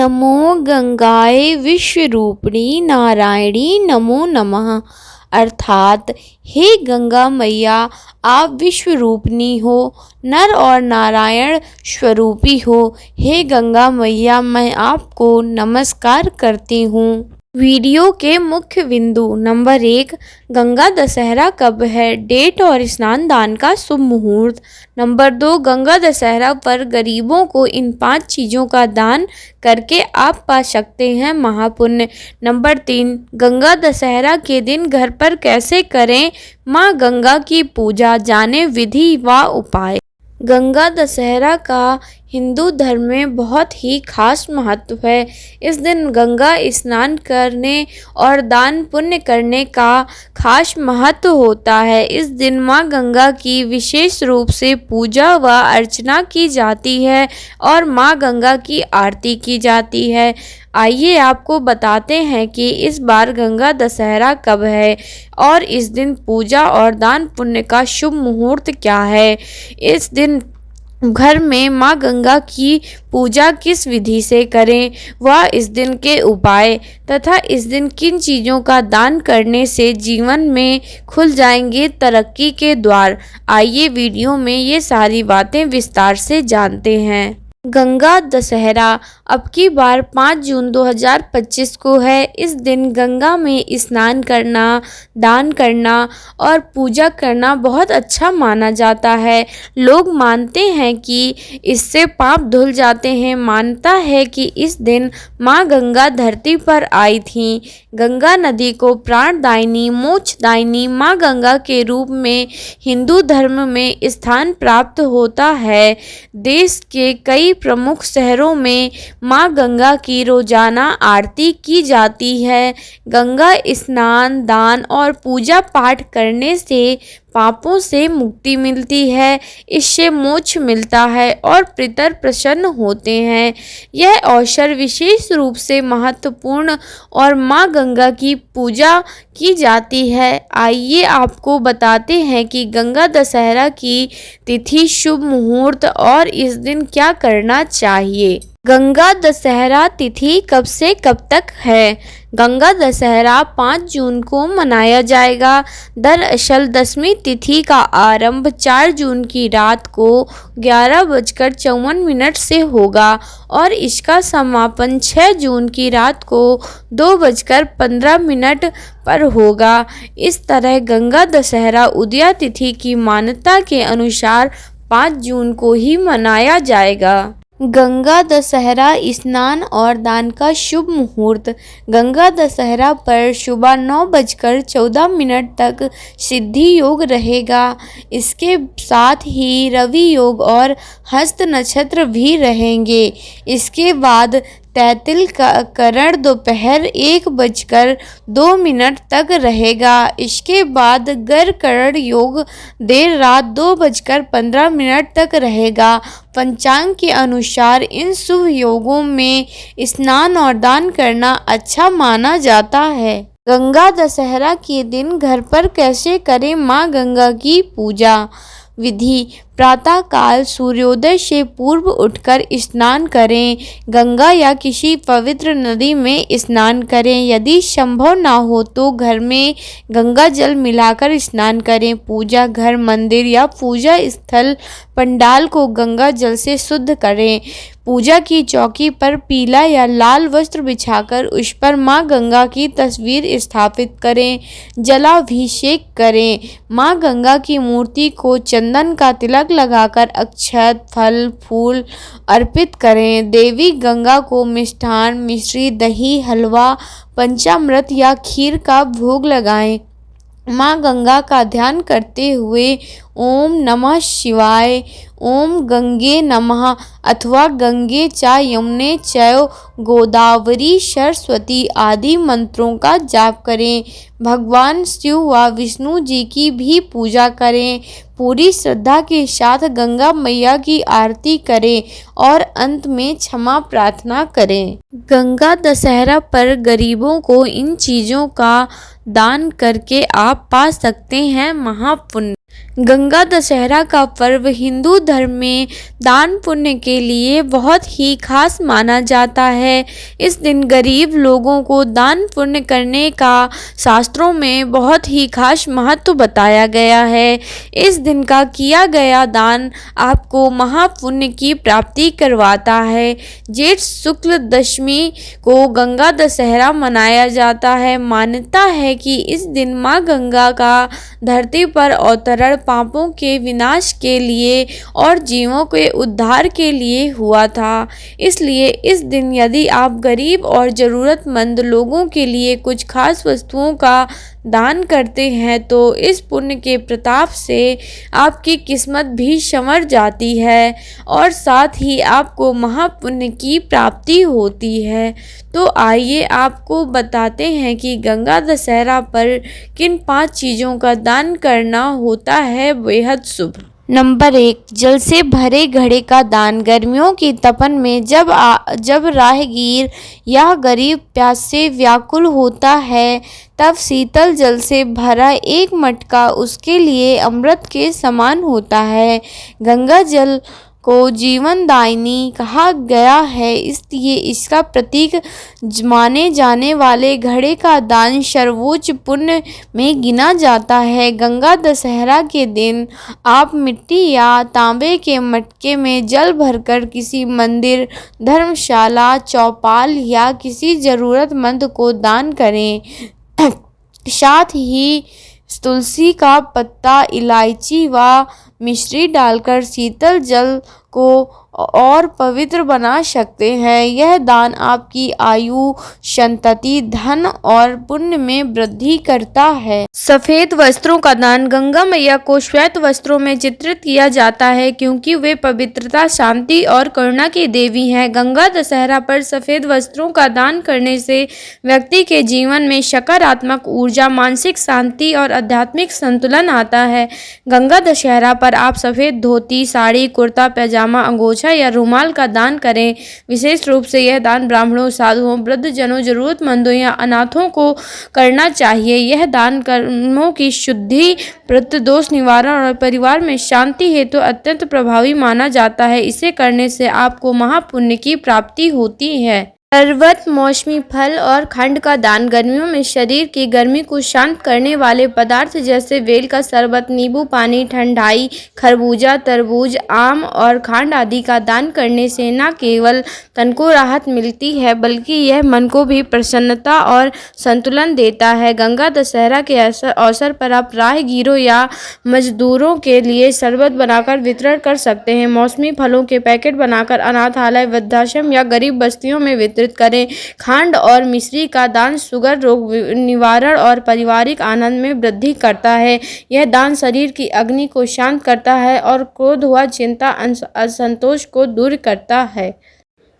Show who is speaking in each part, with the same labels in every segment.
Speaker 1: नमो गंगाए विश्वरूपिणी नारायणी नमो नमः। अर्थात हे गंगा मैया, आप विश्वरूपिणी हो, नर और नारायण स्वरूपी हो। हे गंगा मैया, मैं आपको नमस्कार करती हूँ। वीडियो के मुख्य बिंदु। नंबर 1, गंगा दशहरा कब है, डेट और स्नान दान का शुभ मुहूर्त। नंबर 2, गंगा दशहरा पर गरीबों को इन 5 चीज़ों का दान करके आप पा सकते हैं महापुण्य। नंबर 3, गंगा दशहरा के दिन घर पर कैसे करें माँ गंगा की पूजा, जाने विधि व उपाय। गंगा दशहरा का हिंदू धर्म में बहुत ही खास महत्व है। इस दिन गंगा स्नान करने और दान पुण्य करने का खास महत्व होता है। इस दिन माँ गंगा की विशेष रूप से पूजा व अर्चना की जाती है और माँ गंगा की आरती की जाती है। आइए आपको बताते हैं कि इस बार गंगा दशहरा कब है और इस दिन पूजा और दान पुण्य का शुभ मुहूर्त क्या है। इस दिन घर में माँ गंगा की पूजा किस विधि से करें व इस दिन के उपाय तथा इस दिन किन चीज़ों का दान करने से जीवन में खुल जाएंगे तरक्की के द्वार। आइए वीडियो में ये सारी बातें विस्तार से जानते हैं। गंगा दशहरा अब की बार 5 जून 2025 को है। इस दिन गंगा में स्नान करना, दान करना और पूजा करना बहुत अच्छा माना जाता है। लोग मानते हैं कि इससे पाप धुल जाते हैं। मानता है कि इस दिन माँ गंगा धरती पर आई थीं। गंगा नदी को प्राणदायिनी, मोक्षदायिनी माँ गंगा के रूप में हिंदू धर्म में स्थान प्राप्त होता है। देश के कई प्रमुख शहरों में माँ गंगा की रोजाना आरती की जाती है। गंगा स्नान, दान और पूजा पाठ करने से पापों से मुक्ति मिलती है, इससे मोक्ष मिलता है और पितर प्रसन्न होते हैं। यह अवसर विशेष रूप से महत्वपूर्ण और माँ गंगा की पूजा की जाती है। आइए आपको बताते हैं कि गंगा दशहरा की तिथि, शुभ मुहूर्त और इस दिन क्या करना चाहिए। गंगा दशहरा तिथि कब से कब तक है। गंगा दशहरा 5 जून को मनाया जाएगा। दरअसल 10वीं तिथि का आरंभ 4 जून की रात को 11:54 से होगा और इसका समापन 6 जून की रात को 2:15 पर होगा। इस तरह गंगा दशहरा उदया तिथि की मान्यता के अनुसार 5 जून को ही मनाया जाएगा। गंगा दशहरा स्नान और दान का शुभ मुहूर्त। गंगा दशहरा पर सुबह 9:14 तक सिद्धि योग रहेगा। इसके साथ ही रवि योग और हस्त नक्षत्र भी रहेंगे। इसके बाद तैतिल का करण दोपहर 1:02 तक रहेगा। इसके बाद गर करण योग देर रात 2:15 तक रहेगा। पंचांग के अनुसार इन शुभ योगों में स्नान और दान करना अच्छा माना जाता है। गंगा दशहरा के दिन घर पर कैसे करें माँ गंगा की पूजा। विधि: प्रातः काल सूर्योदय से पूर्व उठकर स्नान करें। गंगा या किसी पवित्र नदी में स्नान करें। यदि संभव ना हो तो घर में गंगा जल मिलाकर स्नान करें। पूजा घर, मंदिर या पूजा स्थल पंडाल को गंगा जल से शुद्ध करें। पूजा की चौकी पर पीला या लाल वस्त्र बिछाकर उस पर माँ गंगा की तस्वीर स्थापित करें। जलाभिषेक करें। माँ गंगा की मूर्ति को चंदन का तिलक लगाकर अक्षत, फल, फूल अर्पित करें। देवी गंगा को मिष्ठान, मिश्री, दही, हलवा, पंचामृत या खीर का भोग लगाएं। माँ गंगा का ध्यान करते हुए ओम नमः शिवाय, ओम गंगे नमः अथवा गंगे च यमुने चैव गोदावरी सरस्वती आदि मंत्रों का जाप करें। भगवान शिव व विष्णु जी की भी पूजा करें। पूरी श्रद्धा के साथ गंगा मैया की आरती करें और अंत में क्षमा प्रार्थना करें। गंगा दशहरा पर गरीबों को इन चीज़ों का दान करके आप पा सकते हैं महापुण्य। गंगा दशहरा का पर्व हिंदू धर्म में दान पुण्य के लिए बहुत ही खास माना जाता है। इस दिन गरीब लोगों को दान पुण्य करने का शास्त्रों में बहुत ही खास महत्व बताया गया है। इस दिन का किया गया दान आपको महापुण्य की प्राप्ति करवाता है। जेठ शुक्ल दशमी को गंगा दशहरा मनाया जाता है। मान्यता है कि इस दिन माँ गंगा का धरती पर अवतरण पापों के विनाश के लिए और जीवों के उद्धार के लिए हुआ था। इसलिए इस दिन यदि आप गरीब और ज़रूरतमंद लोगों के लिए कुछ खास वस्तुओं का दान करते हैं तो इस पुण्य के प्रताप से आपकी किस्मत भी संवर जाती है और साथ ही आपको महापुण्य की प्राप्ति होती है। तो आइए आपको बताते हैं कि गंगा दशहरा पर किन 5 चीज़ों का दान करना होता है बेहद शुभ। नंबर 1, जल से भरे घड़े का दान। गर्मियों की तपन में जब राहगीर या गरीब प्यास से व्याकुल होता है तब शीतल जल से भरा एक मटका उसके लिए अमृत के समान होता है। गंगा जल को जीवनदायिनी कहा गया है, इसलिए इसका प्रतीक माने जाने वाले घड़े का दान सर्वोच्च पुण्य में गिना जाता है। गंगा दशहरा के दिन आप मिट्टी या तांबे के मटके में जल भरकर किसी मंदिर, धर्मशाला, चौपाल या किसी ज़रूरतमंद को दान करें। साथ ही तुलसी का पत्ता, इलायची व मिश्री डालकर शीतल जल को और पवित्र बना सकते हैं। यह दान आपकी आयु, संतति, धन और पुण्य में वृद्धि करता है। सफ़ेद वस्त्रों का दान। गंगा मैया को श्वेत वस्त्रों में चित्रित किया जाता है क्योंकि वे पवित्रता, शांति और करुणा की देवी हैं। गंगा दशहरा पर सफ़ेद वस्त्रों का दान करने से व्यक्ति के जीवन में सकारात्मक ऊर्जा, मानसिक शांति और आध्यात्मिक संतुलन आता है। गंगा दशहरा पर आप सफ़ेद धोती, साड़ी, कुर्ता, पैजामा, अंगोछा या रुमाल का दान करें। विशेष रूप से यह दान ब्राह्मणों, साधुओं, वृद्धजनों, जरूरतमंदों या अनाथों को करना चाहिए। यह दान कर्मों की शुद्धि, पितृदोष निवारण और परिवार में शांति हेतु अत्यंत प्रभावी माना जाता है। इसे करने से आपको महापुण्य की प्राप्ति होती है। शरबत, मौसमी फल और खंड का दान। गर्मियों में शरीर की गर्मी को शांत करने वाले पदार्थ जैसे बेल का शरबत, नींबू पानी, ठंडाई, खरबूजा, तरबूज, आम और खंड आदि का दान करने से न केवल तन को राहत मिलती है बल्कि यह मन को भी प्रसन्नता और संतुलन देता है। गंगा दशहरा के अवसर पर आप राहगीरों या मजदूरों के लिए शरबत बनाकर वितरण कर सकते हैं। मौसमी फलों के पैकेट बनाकर अनाथालय, वृद्धाश्रम या गरीब बस्तियों में वितरित करें। खांड और मिश्री का दान शुगर रोग निवारण और पारिवारिक आनंद में वृद्धि करता है। यह दान शरीर की अग्नि को शांत करता है और क्रोध व चिंता, असंतोष को दूर करता है।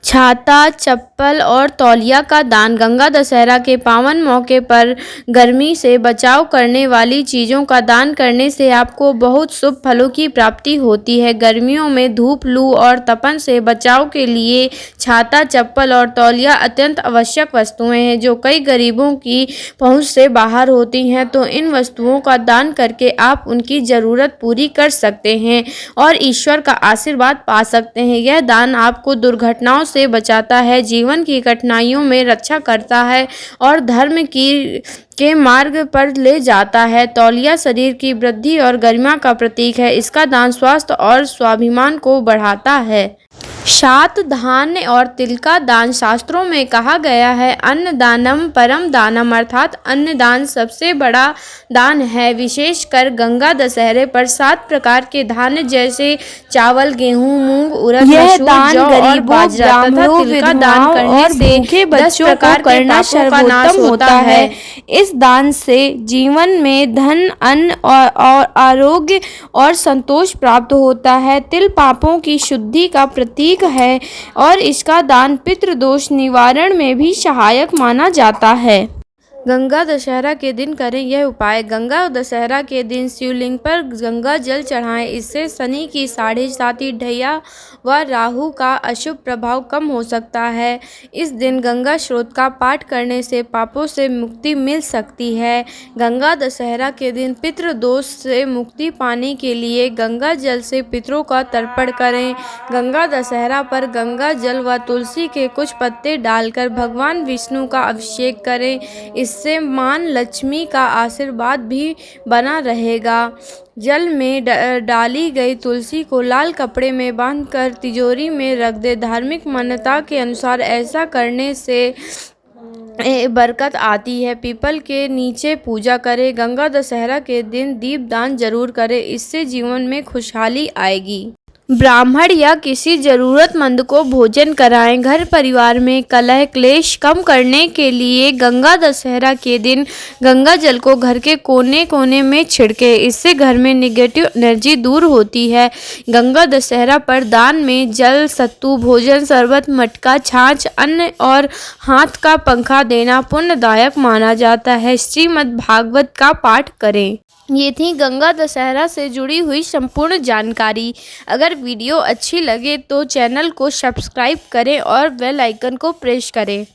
Speaker 1: छाता, चप्पल और तौलिया का दान। गंगा दशहरा के पावन मौके पर गर्मी से बचाव करने वाली चीज़ों का दान करने से आपको बहुत शुभ फलों की प्राप्ति होती है। गर्मियों में धूप, लू और तपन से बचाव के लिए छाता, चप्पल और तौलिया अत्यंत आवश्यक वस्तुएं हैं जो कई गरीबों की पहुंच से बाहर होती हैं। तो इन वस्तुओं का दान करके आप उनकी ज़रूरत पूरी कर सकते हैं और ईश्वर का आशीर्वाद पा सकते हैं। यह दान आपको दुर्घटनाओं से बचाता है, जीवन की कठिनाइयों में रक्षा करता है और धर्म के मार्ग पर ले जाता है। तौलिया शरीर की वृद्धि और गरिमा का प्रतीक है। इसका दान स्वास्थ्य और स्वाभिमान को बढ़ाता है। 7, धान्य और तिल का दान। शास्त्रों में कहा गया है अन्न दानम परम दानम, अर्थात अन्न दान सबसे बड़ा दान है। विशेषकर गंगा दशहरे पर 7 प्रकार के धान्य जैसे चावल, गेहूं, मूंग, उड़द, मसूर, जौ और बाजरा तथा तिल का दान करने से भूखे बच्चों को करना सर्वोत्तम होता है। इस दान से जीवन में धन, अन्न और आरोग्य और संतोष प्राप्त होता है। तिल पापों की शुद्धि का प्रतीक है और इसका दान पितृदोष निवारण में भी सहायक माना जाता है। गंगा दशहरा के दिन करें यह उपाय। गंगा दशहरा के दिन शिवलिंग पर गंगा जल चढ़ाएं। इससे शनि की 7.5 ढैया व राहु का अशुभ प्रभाव कम हो सकता है। इस दिन गंगा स्रोत का पाठ करने से पापों से मुक्ति मिल सकती है। गंगा दशहरा के दिन पितृ दोष से मुक्ति पाने के लिए गंगा जल से पितरों का तर्पण करें। गंगा दशहरा पर गंगा जल व तुलसी के कुछ पत्ते डालकर भगवान विष्णु का अभिषेक करें। इससे मां लक्ष्मी का आशीर्वाद भी बना रहेगा। जल में डाली गई तुलसी को लाल कपड़े में बांधकर तिजोरी में रख दे। धार्मिक मान्यता के अनुसार ऐसा करने से बरकत आती है। पीपल के नीचे पूजा करें। गंगा दशहरा के दिन दीपदान जरूर करें, इससे जीवन में खुशहाली आएगी। ब्राह्मण या किसी जरूरतमंद को भोजन कराएं। घर परिवार में कलह क्लेश कम करने के लिए गंगा दशहरा के दिन गंगा जल को घर के कोने कोने में छिड़के। इससे घर में नेगेटिव एनर्जी दूर होती है। गंगा दशहरा पर दान में जल, सत्तू, भोजन, शरबत, मटका, छाछ, अन्न और हाथ का पंखा देना पुण्यदायक माना जाता है। श्रीमद् भागवत का पाठ करें। ये थी गंगा दशहरा से जुड़ी हुई संपूर्ण जानकारी। अगर वीडियो अच्छी लगे तो चैनल को सब्सक्राइब करें और बेल आइकन को प्रेस करें।